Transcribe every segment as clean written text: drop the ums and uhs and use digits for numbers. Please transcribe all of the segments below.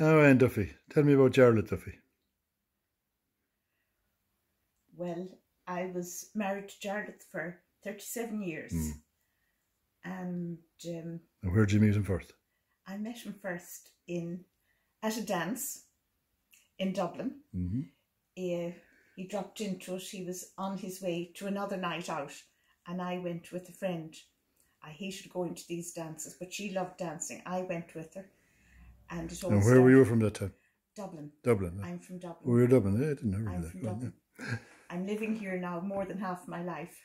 Oh, Anne Duffy. Tell me about Jarlath Duffy. Well, I was married to Jarlath for 37 years. And And where did you meet him first? I met him first at a dance in Dublin. He dropped into it. He was on his way to another night out, and I went with a friend. I hated going to these dances, but she loved dancing. I went with her. And where were you from that time? Dublin. Dublin. I'm from Dublin. Oh, you're Dublin. I didn't know I'm that. from Dublin. Yeah. I'm living here now more than half my life.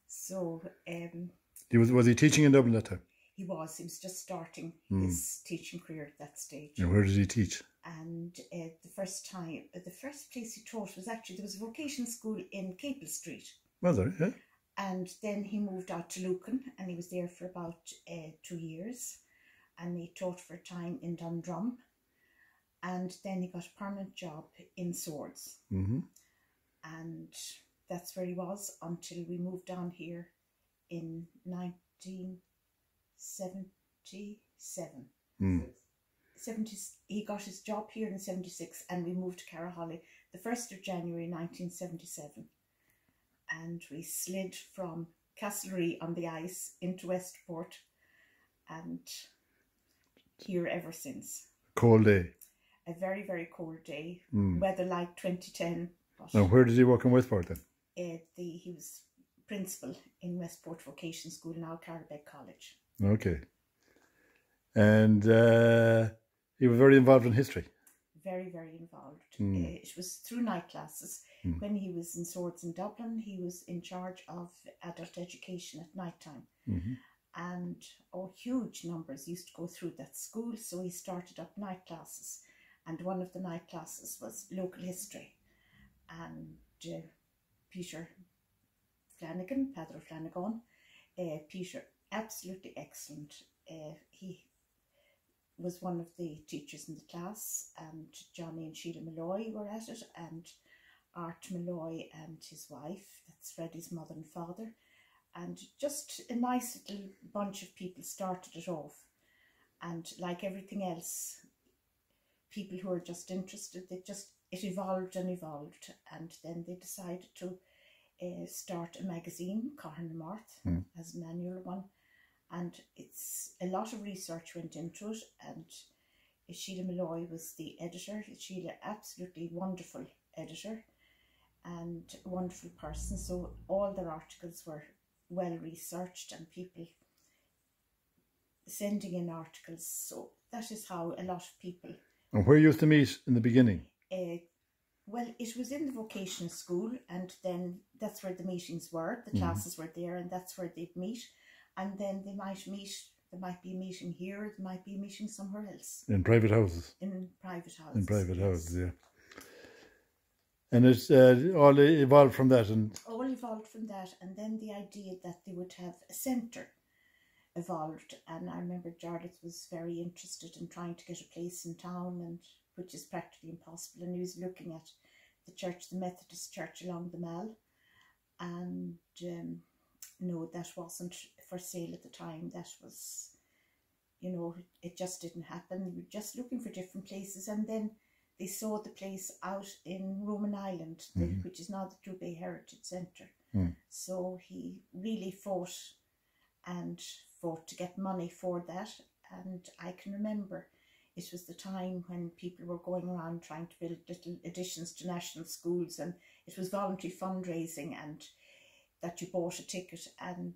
So was he teaching in Dublin that time? He was just starting his teaching career at that stage. And where did he teach? And the first place he taught was actually, there was a vocational school in Capel Street. Was there? Yeah. And then he moved out to Lucan, and he was there for about 2 years. And he taught for a time in Dundrum. And then he got a permanent job in Swords. And that's where he was until we moved down here in 1977. He got his job here in 76, and we moved to Carraholly the 1st of January 1977. And we slid from Castlereagh on the ice into Westport, and here ever since. Cold day. A very, very cold day. Weather like 2010. Now, where did he work in Westport then? He was principal in Westport Vocational School, now Carlbeck College. Okay. And he was very involved in history. Very, very involved. It was through night classes. When he was in Swords in Dublin, he was in charge of adult education at night time. And huge numbers used to go through that school, so he started up night classes. And one of the night classes was local history. And Peter Flanagan, Padre Flanagan, Peter, absolutely excellent. He was one of the teachers in the class, and Johnny and Sheila Malloy were at it, and Art Malloy and his wife, that's Freddie's mother and father, and just a nice little bunch of people started it off. And like everything else, people who are just interested, it evolved and evolved, and then they decided to start a magazine, Carn and Marth, as an annual one. And a lot of research went into it, and Sheila Malloy was the editor. Sheila, absolutely wonderful editor and a wonderful person. So all their articles were well researched, and people sending in articles. So that is how a lot of people. And where you used to meet in the beginning? Well, it was in the vocational school, and then that's where the meetings were. The classes were there, and that's where they'd meet. And then they might meet, there might be a meeting here, there might be a meeting somewhere else. In private houses? In private houses. In private houses, yeah. And it's all evolved from that? All evolved from that, and then the idea that they would have a centre evolved. And I remember Jarlath was very interested in trying to get a place in town, and which is practically impossible. And he was looking at the church, the Methodist church along the Mall, and no, that wasn't for sale at the time. That was, it just didn't happen. We were just looking for different places, and then they saw the place out in Roman Island, which is now the Dubé Heritage Centre. So he really fought to get money for that. And I can remember it was the time when people were going around trying to build little additions to national schools, and it was voluntary fundraising, and that you bought a ticket. And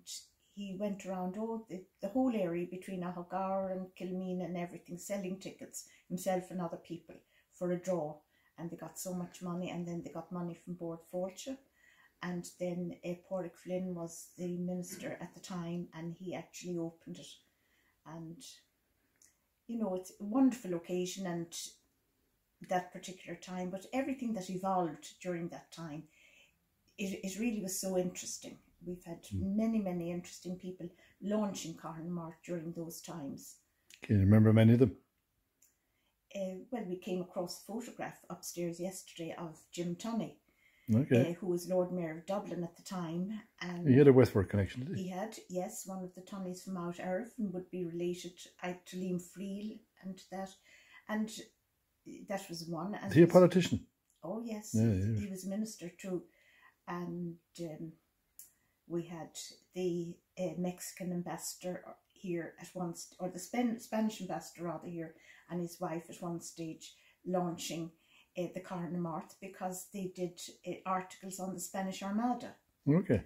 he went around the whole area between Ahoggar and Kilmeen and everything, selling tickets, himself and other people, for a draw. And they got so much money, and then they got money from Bord Fáilte. And then Pádraig Flynn was the minister at the time, and he actually opened it. And it's a wonderful occasion, and that particular time, but everything that evolved during that time, it really was so interesting. We've had many, many interesting people launching Carn and Marth during those times. Can you remember many of them? Well, we came across a photograph upstairs yesterday of Jim Tunney, who was Lord Mayor of Dublin at the time. And he had a Westport connection, did he? He had, yes, one of the Tunneys from Mount Earth, and would be related to Liam Friel and that. And that was one. And is he a politician? Oh yes, Yeah, yeah. He was a minister too, and we had the Mexican ambassador here at once, or the Spanish ambassador rather here, and his wife at one stage launching the Carna Mart because they did articles on the Spanish Armada. Okay.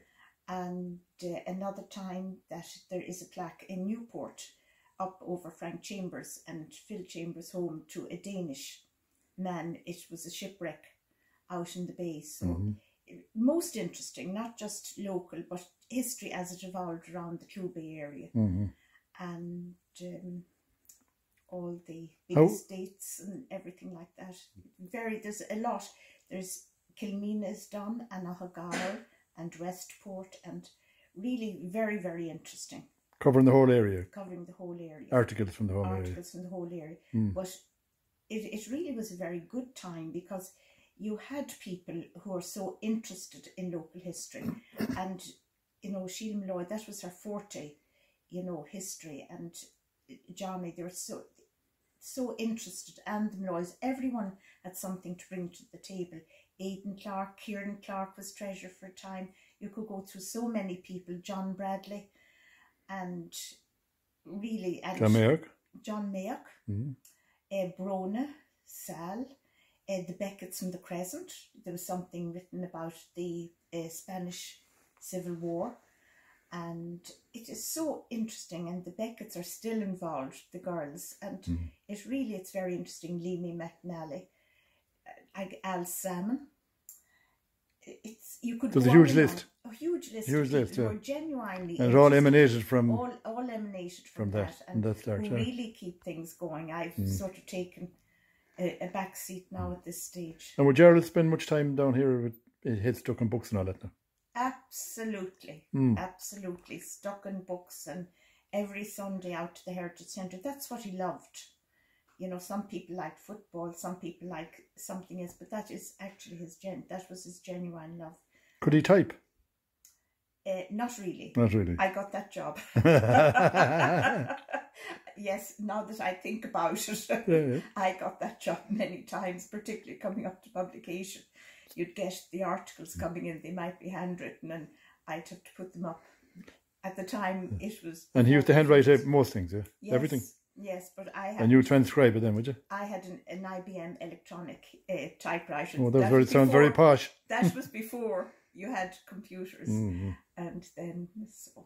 And another time that there is a plaque in Newport up over Frank Chambers and Phil Chambers' home to a Danish man. It was a shipwreck out in the bay. So most interesting, not just local, but history as it evolved around the Clew Bay area. And all the big estates and everything like that. There's a lot. There's Kilmina is done, and Ahaggar and Westport, and really very, very interesting. Covering the whole area. Covering the whole area. Articles from the whole area. Articles from the whole area. But it really was a very good time because you had people who are so interested in local history. And, you know, Sheila Malloy, that was her forte, you know, history. And Johnny, they were so interested, and the Malloys, everyone had something to bring to the table. Aidan Clark, Kieran Clark was treasurer for a time. You could go through so many people, John Bradley, and really... And John Mayock, Brona, Sal, the Becketts from the Crescent. There was something written about the Spanish Civil War. And it is so interesting, and the Becketts are still involved, the girls, and it's very interesting. Leamy McNally, Al Salmon. There's a huge list. A huge list. Huge list, yeah. Who are genuinely, and it all emanated from all emanated from that, and that start, who really keep things going. I've sort of taken a back seat now at this stage. And would Jarlath spend much time down here with his stuck in books and all that now? Absolutely, absolutely. Stuck in books, and every Sunday out to the Heritage Centre. That's what he loved. You know, some people like football, some people like something else, but that is actually that was his genuine love. Could he type? Not really. Not really. I got that job. Yes, now that I think about it, I got that job many times, particularly coming up to publication. You'd get the articles coming in, they might be handwritten, and I'd have to put them up. At the time, it was... And he used to handwrite most things, yeah? Yes, everything? Yes, but I had... And you transcribe it then, would you? I had an IBM electronic typewriter. Oh, that sounds very posh. That was before you had computers. And then... So.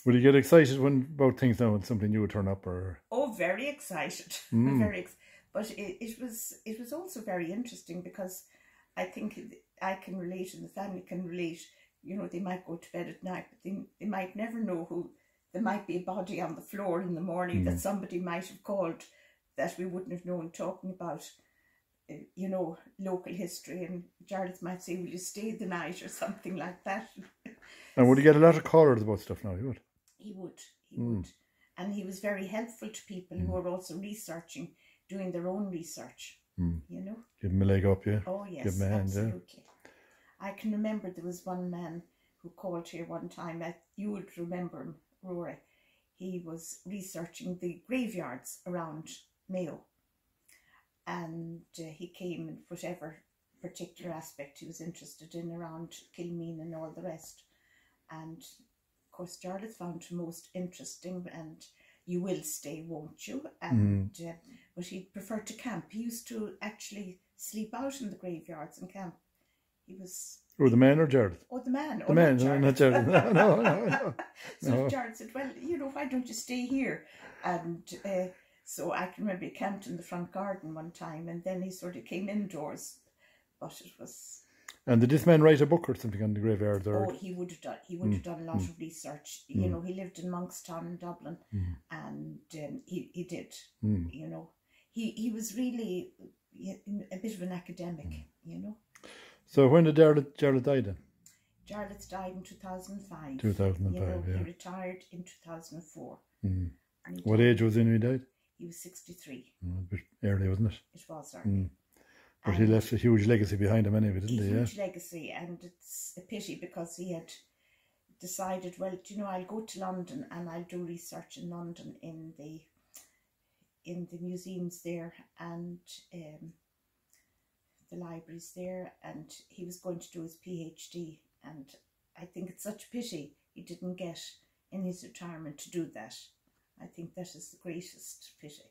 Would you get excited about things now when something new would turn up? Or? Oh, very excited. But it was also very interesting because I think I can relate and the family can relate. You know, they might go to bed at night, but they might never know who. There might be a body on the floor in the morning that somebody might have called that we wouldn't have known, talking about, you know, local history. And Jarlath might say, will you stay the night or something like that. And would he get a lot of callers about stuff now? He would. He would. And he was very helpful to people who were also researching, doing their own research. You know, give him a leg up, yeah. Oh yes, give him a hand, absolutely. Yeah. I can remember there was one man who called here one time. You would remember him, Rory. He was researching the graveyards around Mayo, and he came in whatever particular aspect he was interested in around Kilmeen and all the rest. And of course, Jarlath found it most interesting, and you will stay, won't you? And but he'd prefer to camp. He used to actually sleep out in the graveyards and camp. He was... Oh, the man or Jarlath? Oh, the man. The man, not Jarlath. No. So Jarlath said, well, you know, why don't you stay here? And so I can remember he camped in the front garden one time, and then he sort of came indoors. But it was... And did this man write a book or something on the graveyards? Or? Oh, he would have done. He would have done a lot of research. You know, he lived in Monkstown in Dublin, and he did. You know, he was really a bit of an academic. You know. So when did Jarlath die then? Jarlath died in 2005. 2005. You know, yeah. He retired in 2004. What age was he when he died? He was 63. A bit early, wasn't it? It was early. But he left a huge legacy behind him anyway, didn't he? A huge legacy, and it's a pity because he had decided, well, do you know, I'll go to London and I'll do research in London in the in the museums there and the libraries there, and he was going to do his PhD, and I think it's such a pity he didn't get in his retirement to do that. I think that is the greatest pity.